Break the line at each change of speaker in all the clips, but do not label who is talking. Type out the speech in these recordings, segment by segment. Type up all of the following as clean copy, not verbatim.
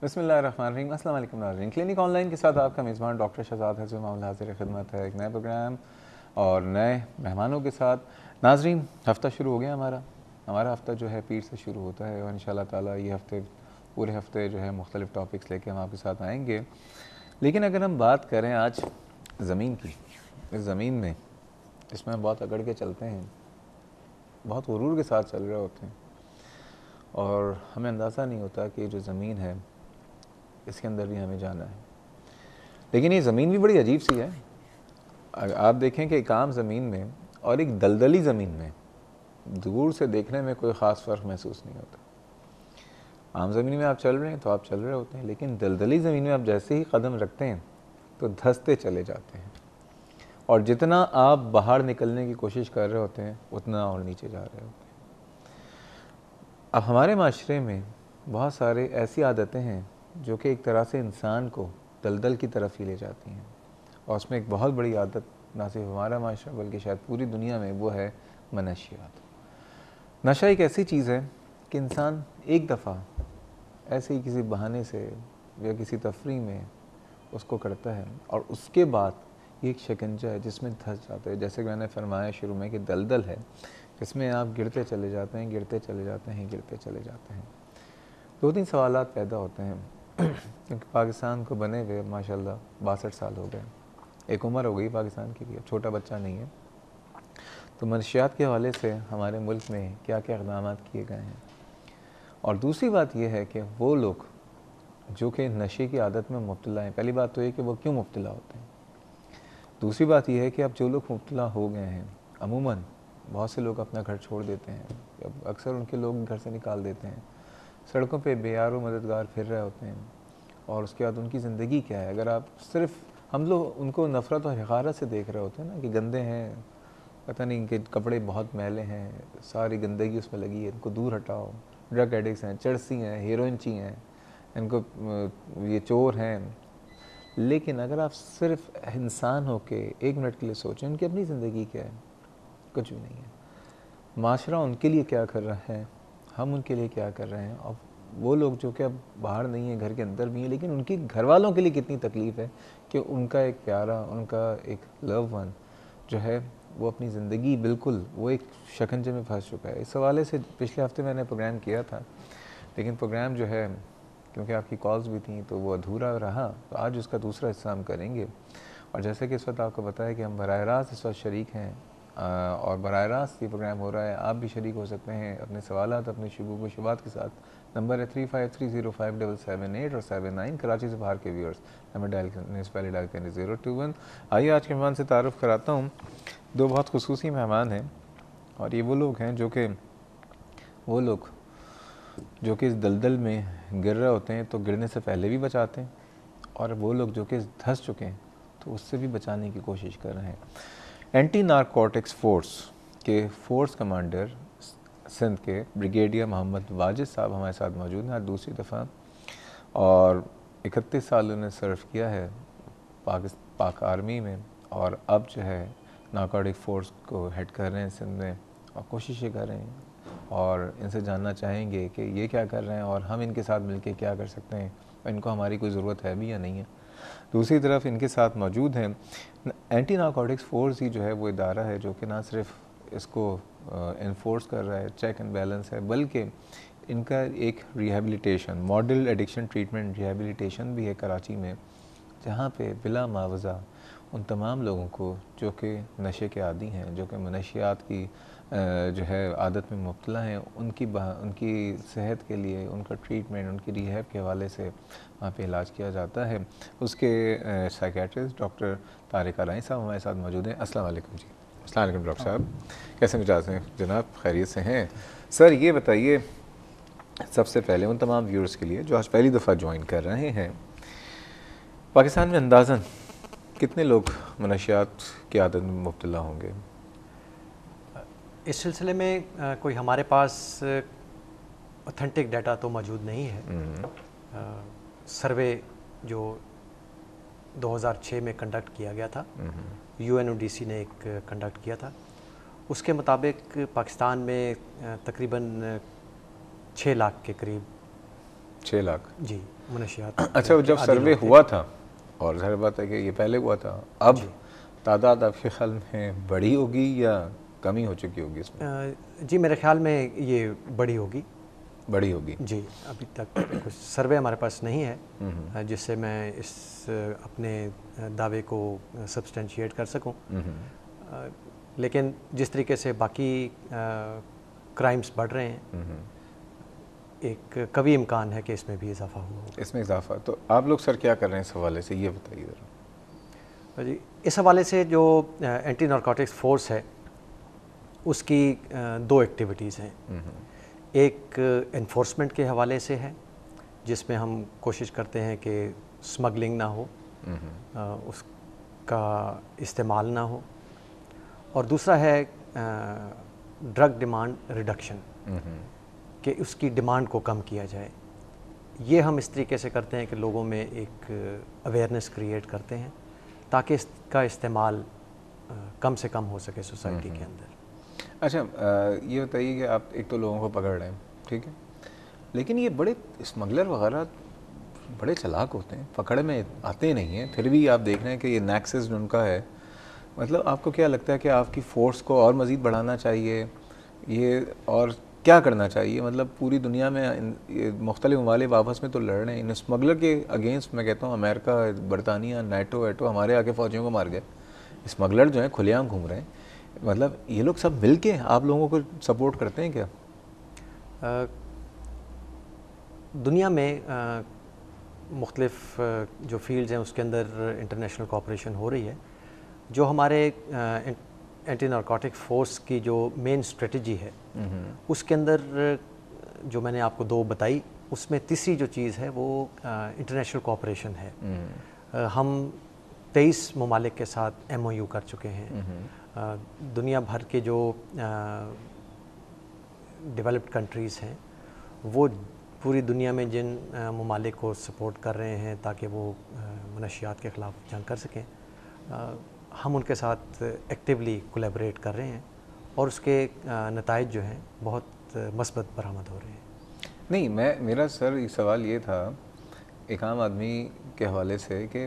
بسم اللہ الرحمن الرحیم۔ السلام علیکم ناظرین، کلینک آن لائن کے ساتھ آپ کا میزبان ڈاکٹر شہزاد حضرت معاملہ حاضر خدمت ہے ایک نئے پروگرام اور نئے مہمانوں کے ساتھ۔ ناظرین، ہفتہ شروع ہو گیا ہمارا ہفتہ جو ہے پیر سے شروع ہوتا ہے اور انشاءاللہ تعالیٰ یہ پورے ہفتے جو ہے مختلف ٹاپکس لے کے ہم آپ کے ساتھ آئیں گے۔ لیکن اگر ہم بات کریں آج زمین کی، اس زمین میں اس میں ہم بہت اکڑ کے چلتے ہیں، بہت غرور کے ساتھ چل رہے ہوتے ہیں اور ہمیں اندازہ نہیں ہوتا کہ جو زمین ہے اس کے اندر بھی ہمیں جانا ہے۔ لیکن یہ زمین بھی بڑی عجیب سی ہے۔ آپ دیکھیں کہ ایک عام زمین میں اور ایک دلدلی زمین میں دور سے دیکھنے میں کوئی خاص فرق محسوس نہیں ہوتا۔ عام زمین میں آپ چل رہے ہیں تو آپ چل رہے ہوتے ہیں، لیکن دلدلی زمین میں آپ جیسے ہی قدم رکھتے ہیں تو دھستے چلے جاتے ہیں، اور جتنا آپ باہر نکلنے کی کوشش کر رہے ہوتے ہیں اتنا اور نیچے جا رہے ہوتے ہیں۔ اب ہمارے معاشرے میں بہت سارے ایسی عادتیں ہیں جو کہ ایک طرح سے انسان کو دلدل کی طرف ہی لے جاتی ہیں، اور اس میں ایک بہت بڑی عادت نہ صرف ہمارا معاشرہ بلکہ شاید پوری دنیا میں وہ ہے منشیات۔ نشہ ایک ایسی چیز ہے کہ انسان ایک دفعہ ایسے ہی کسی بہانے سے یا کسی تفریح میں اس کو کرتا ہے اور اس کے بعد یہ ایک شکنجہ ہے جس میں دھس جاتا ہے، جیسے کہ میں نے فرمایا شروع میں کہ دلدل ہے جس میں آپ گرتے چلے جاتے ہیں، گرتے چلے جاتے ہیں، گرتے چلے جاتے ہیں۔ دو تین سوالات پیدا ہوتے ہیں کیونکہ پاکستان کو بنے ہوئے ماشاءاللہ 62 سال ہو گئے، ایک عمر ہو گئی پاکستان کی بھی، چھوٹا بچہ نہیں ہے۔ تو منشیات کے حوالے سے ہمارے ملک میں کیا کیا اقدامات کیے گئے ہیں، اور دوسری بات یہ ہے کہ وہ لوگ جو کہ نشے کی عادت میں مبتلا ہیں، پہلی بات تو یہ کہ وہ کیوں مبتلا ہوتے ہیں، دوسری بات یہ ہے کہ اب جو لوگ مبتلا ہو گئے ہیں عموماً بہت سے لوگ اپنا گھر چھوڑ دیتے ہیں، اکثر ان کے لوگ گھر سے نکال دیتے ہیں، سڑکوں پہ بے یار و مددگار پھر رہے ہوتے ہیں، اور اس کے بعد ان کی زندگی کیا ہے۔ اگر آپ صرف ہم لوگ ان کو نفرت اور حقارت سے دیکھ رہے ہوتے ہیں نا کہ گندے ہیں، پتہ نہیں ان کے کپڑے بہت میلے ہیں، ساری گندگی اس میں لگی ہے، ان کو دور ہٹاؤ، ڈرگ ایڈکٹس ہیں، چرسی ہیں، ہیروئنچی ہیں، ان کو یہ چور ہیں۔ لیکن اگر آپ صرف انسان ہو کے ایک منٹ کے لیے سوچیں ان کی اپنی زندگی کیا ہے، کچھ بھی نہیں ہے۔ معاشرہ ان کے لیے کیا کر رہا ہے، ہم ان کے لیے کیا کر رہے ہیں، اور وہ لوگ جو کہ اب باہر نہیں ہیں، گھر کے اندر بھی ہیں، لیکن ان کی گھر والوں کے لیے کتنی تکلیف ہے کہ ان کا ایک پیارا، ان کا ایک لو ون جو ہے وہ اپنی زندگی بالکل وہ ایک شکنجے میں پھنس چکا ہے۔ اس حوالے سے پچھلے ہفتے میں نے پروگرام کیا تھا، لیکن پروگرام جو ہے کیونکہ آپ کی کالز بھی تھیں تو وہ ادھورا رہا، تو آج اس کا دوسرا حصہ ہم کریں گے۔ اور جیسے کہ اس وقت آپ کو پتہ ہے کہ ہم براہ راست اس وقت شریک ہیں، اور براہ راست یہ پروگرام ہو رہا ہے، آپ بھی شریک ہو سکتے ہیں اپنے سوالات، اپنے شکوک و شبہات کے ساتھ۔ نمبر ہے 35305778 اور 79، کراچی سے باہر کے ویورز نمبر ڈائل کرنے سے پہلے ڈائل کرنے 021۔ آئیے آج کے مہمان سے تعارف کراتا ہوں۔ دو بہت خصوصی مہمان ہیں، اور یہ وہ لوگ ہیں جو کہ اس دلدل میں گر رہے ہوتے ہیں تو گرنے سے پہلے بھی بچاتے ہیں، اور وہ لوگ جو کہ دھس چکے ہیں تو اس سے بھی بچانے کی کوشش کر رہے ہیں۔ اینٹی نارکوٹکس فورس کے فورس کمانڈر سندھ کے بریگیڈیئر محمد واجد صاحب ہمارے ساتھ موجود ہیں، آج دوسری دفعہ، اور 31 سال انہوں نے سرو کیا ہے پاک آرمی میں، اور اب جو ہے نارکوٹک فورس کو ہیڈ کر رہے ہیں سندھ میں، اور کوششیں کر رہے ہیں، اور ان سے جاننا چاہیں گے کہ یہ کیا کر رہے ہیں اور ہم ان کے ساتھ مل کے کیا کر سکتے ہیں، ان کو ہماری کوئی ضرورت ہے بھی یا نہیں ہے۔ دوسری طرف ان کے ساتھ موجود ہیں اینٹی نارکوٹکس فورس ہی جو ہے وہ ادارہ ہے جو کہ نہ صرف اس کو انفورس کر رہا ہے، چیک اینڈ بیلنس ہے، بلکہ ان کا ایک rehabilitation, model addiction treatment rehabilitation بھی ہے کراچی میں، جہاں پہ بلا معاوضہ ان تمام لوگوں کو جو کہ نشے کے عادی ہیں، جو کہ منشیات کی جو ہے عادت میں مبتلا ہیں، ان کی صحت کے لیے ان کا ٹریٹمنٹ، ان کی ریہیب کے حوالے سے وہاں پہ علاج کیا جاتا ہے۔ اس کے سائیکیٹرسٹ ڈاکٹر طارق علائیں صاحب ہمارے ساتھ موجود ہیں۔ السلام علیکم جی۔ السلام علیکم ڈاکٹر صاحب، کیسے مزاج ہیں جناب؟ خیریت سے ہیں؟ سر یہ بتائیے سب سے پہلے ان تمام ویورز کے لیے جو آج پہلی دفعہ جوائن کر رہے ہیں، پاکستان میں اندازاً کتنے لوگ منشیات کی عادت میں مبتلا ہوں گے؟
اس سلسلے میں کوئی ہمارے پاس اوتھینٹک ڈیٹا تو موجود نہیں ہے۔ سروے جو 2006 میں کنڈکٹ کیا گیا تھا، UNODC نے ایک کنڈکٹ کیا تھا، اس کے مطابق پاکستان میں تقریباً 6 لاکھ کے قریب
6 لاکھ
جی منشیات.
اچھا جب سروے ہوا تھا اور ظاہر بات ہے کہ یہ پہلے ہوا تھا, اب تعداد آپ کے خیال میں بڑی ہوگی یا کمی ہو چکی ہوگی اس میں؟
جی میرے خیال میں یہ بڑی ہوگی.
بڑی ہوگی
جی. ابھی تک کچھ سروے ہمارے پاس نہیں ہے جس سے میں اس اپنے دعوے کو سبسٹینشیٹ کر سکوں, لیکن جس طریقے سے باقی کرائمز بڑھ رہے ہیں ایک قوی امکان ہے کہ اس میں بھی اضافہ ہوا.
اس میں اضافہ, تو آپ لوگ سر کیا کر رہے ہیں اس حوالے سے, یہ بتائیے ذرا.
جی اس حوالے سے جو اینٹی نارکوٹکس فورس ہے اس کی دو ایکٹیویٹیز ہیں. ایک انفورسمنٹ کے حوالے سے ہے جس میں ہم کوشش کرتے ہیں کہ اسمگلنگ نہ ہو, اس کا استعمال نہ ہو, اور دوسرا ہے ڈرگ ڈیمانڈ ریڈکشن, کہ اس کی ڈیمانڈ کو کم کیا جائے. یہ ہم اس طریقے سے کرتے ہیں کہ لوگوں میں ایک اویئرنیس کریٹ کرتے ہیں تاکہ اس کا استعمال کم سے کم ہو سکے سوسائٹی کے اندر.
اچھا یہ بتائیے کہ آپ ایک تو لوگوں کو پکڑ رہے ہیں, ٹھیک ہے, لیکن یہ بڑے اسمگلر وغیرہ بڑے چلاک ہوتے ہیں, پکڑ میں آتے نہیں ہیں, پھر بھی آپ دیکھ رہے ہیں کہ یہ نیکسس ان کا ہے. مطلب آپ کو کیا لگتا ہے کہ آپ کی فورس کو اور مزید بڑھانا چاہیے, یہ اور کیا کرنا چاہیے؟ مطلب پوری دنیا میں مختلف ممالک آپس میں تو لڑ رہے ہیں, ان اسمگلر کے اگینسٹ میں کہتا ہوں امریکہ, برطانیہ, نیٹو ہمارے آگے فوجیوں کو مار گئے. اسمگلر جو ہیں کھلے عام گھوم رہے ہیں. مطلب یہ لوگ سب مل کے آپ لوگوں کو سپورٹ کرتے ہیں کیا؟
دنیا میں مختلف جو فیلڈز ہیں اس کے اندر انٹرنیشنل کوآپریشن ہو رہی ہے. جو ہمارے اینٹی نارکوٹک فورس کی جو مین اسٹریٹجی ہے اس کے اندر جو میں نے آپ کو دو بتائی, اس میں تیسری جو چیز ہے وہ انٹرنیشنل کوآپریشن ہے. ہم 23 ممالک کے ساتھ MOU کر چکے ہیں. دنیا بھر کے جو ڈیولپڈ کنٹریز ہیں وہ پوری دنیا میں جن ممالک کو سپورٹ کر رہے ہیں تاکہ وہ منشیات کے خلاف جنگ کر سکیں, ہم ان کے ساتھ ایکٹیولی کولیبریٹ کر رہے ہیں اور اس کے نتائج جو ہیں بہت مثبت برآمد ہو رہے ہیں.
نہیں میرا سر یہ سوال یہ تھا ایک عام آدمی کے حوالے سے کہ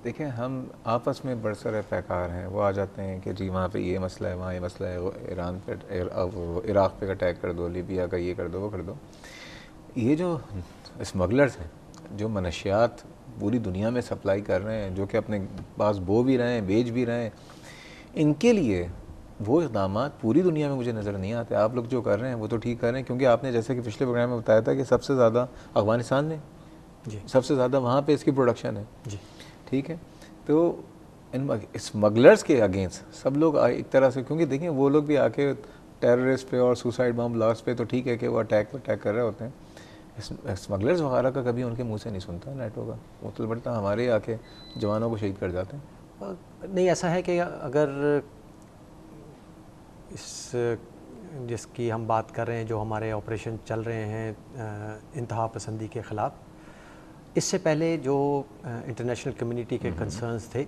دیکھیں ہم آپس میں برسر پیکار ہیں, وہ آ جاتے ہیں کہ جی وہاں پہ یہ مسئلہ ہے, وہاں یہ مسئلہ ہے, ایران پہ عراق پہ اٹیک کر دو, لیبیا کا یہ کر دو, وہ کر دو. یہ جو اسمگلرز ہیں جو منشیات پوری دنیا میں سپلائی کر رہے ہیں, جو کہ اپنے پاس بو بھی رہے ہیں, بیچ بھی رہے ہیں, ان کے لیے وہ اقدامات پوری دنیا میں مجھے نظر نہیں آتے. آپ لوگ جو کر رہے ہیں وہ تو ٹھیک کر رہے ہیں, کیونکہ آپ نے جیسے کہ پچھلے پروگرام میں بتایا تھا کہ سب سے زیادہ افغانستان میں سب سے زیادہ وہاں پہ اس کی پروڈکشن ہے. ٹھیک ہے, تو ان اسمگلرز کے اگینسٹ سب لوگ ایک طرح سے, کیونکہ دیکھیں وہ لوگ بھی آ کے ٹیررسٹ پہ اور سوسائڈ بم بلاسٹ پہ تو ٹھیک ہے کہ وہ اٹیک کر رہے ہوتے ہیں, اسمگلرز وغیرہ کا کبھی ان کے منہ سے نہیں سنتا نیٹو کا. وہ تو بڑھتا ہمارے آ کے جوانوں کو شہید کر جاتے ہیں.
نہیں, ایسا ہے کہ اگر اس جس کی ہم بات کر رہے ہیں جو ہمارے آپریشن چل رہے ہیں انتہا پسندی کے خلاف, اس سے پہلے جو انٹرنیشنل کمیونٹی کے کنسرنز تھے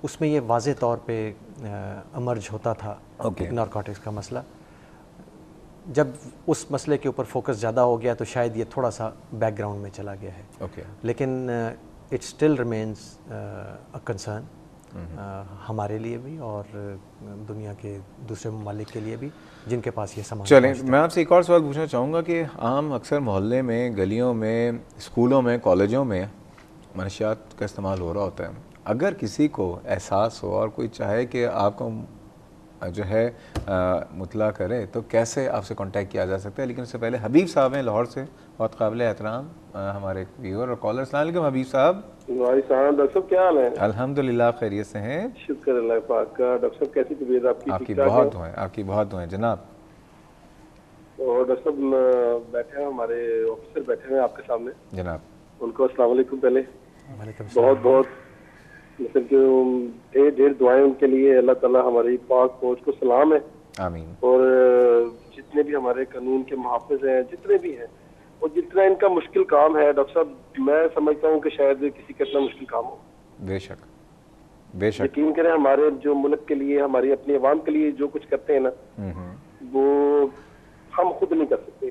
اس میں یہ واضح طور پہ امرج ہوتا تھا نارکوٹکس کا مسئلہ. جب اس مسئلے کے اوپر فوکس زیادہ ہو گیا تو شاید یہ تھوڑا سا بیک گراؤنڈ میں چلا گیا ہے, لیکن it still remains a concern ہمارے لیے بھی اور دنیا کے دوسرے ممالک کے لیے بھی جن کے پاس یہ سامان.
چلیں میں آپ سے ایک اور سوال پوچھنا چاہوں گا کہ عام اکثر محلے میں, گلیوں میں, اسکولوں میں, کالجوں میں منشیات کا استعمال ہو رہا ہوتا ہے. اگر کسی کو احساس ہو اور کوئی چاہے کہ آپ کو جو ہے مطلع کرے تو کیسے آپ سے کانٹیکٹ کیا جا سکتا ہے؟ لیکن اس سے پہلے حبیب صاحب ہیں لاہور سے, بہت قابل احترام ہمارے ویور اور کالر. السلام علیکم حبیب صاحب.
وعلیکم السلام. ڈاکٹر صاحب کیا حال ہے؟
الحمدللہ خیریت سے ہیں,
شکر اللہ پاک کا. ڈاکٹر صاحب کیسی طبیعت آپ کی؟
آپ کی بہت دعائیں, آپ کی بہت دعائیں جناب.
اور ڈاکٹر صاحب بیٹھے ہیں, ہمارے آفیسر بیٹھے ہیں آپ کے سامنے
جناب,
ان کو السلام علیکم. پہلے بہت بہت مطلب کہ ڈھیر دعائیں ان کے لیے. اللہ تعالیٰ ہماری پاک فوج کو سلام ہے.
آمین.
اور جتنے بھی ہمارے قانون کے محافظ ہیں, جتنے بھی ہیں, اور جتنا ان کا مشکل کام ہے ڈاکٹر صاحب, میں سمجھتا ہوں کہ شاید کسی کا اتنا مشکل کام ہو.
بے شک بے شک.
یقین کریں ہمارے جو ملک کے لیے, ہماری اپنی عوام کے لیے جو کچھ کرتے ہیں نا, وہ ہم خود نہیں کر سکتے.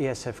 ASF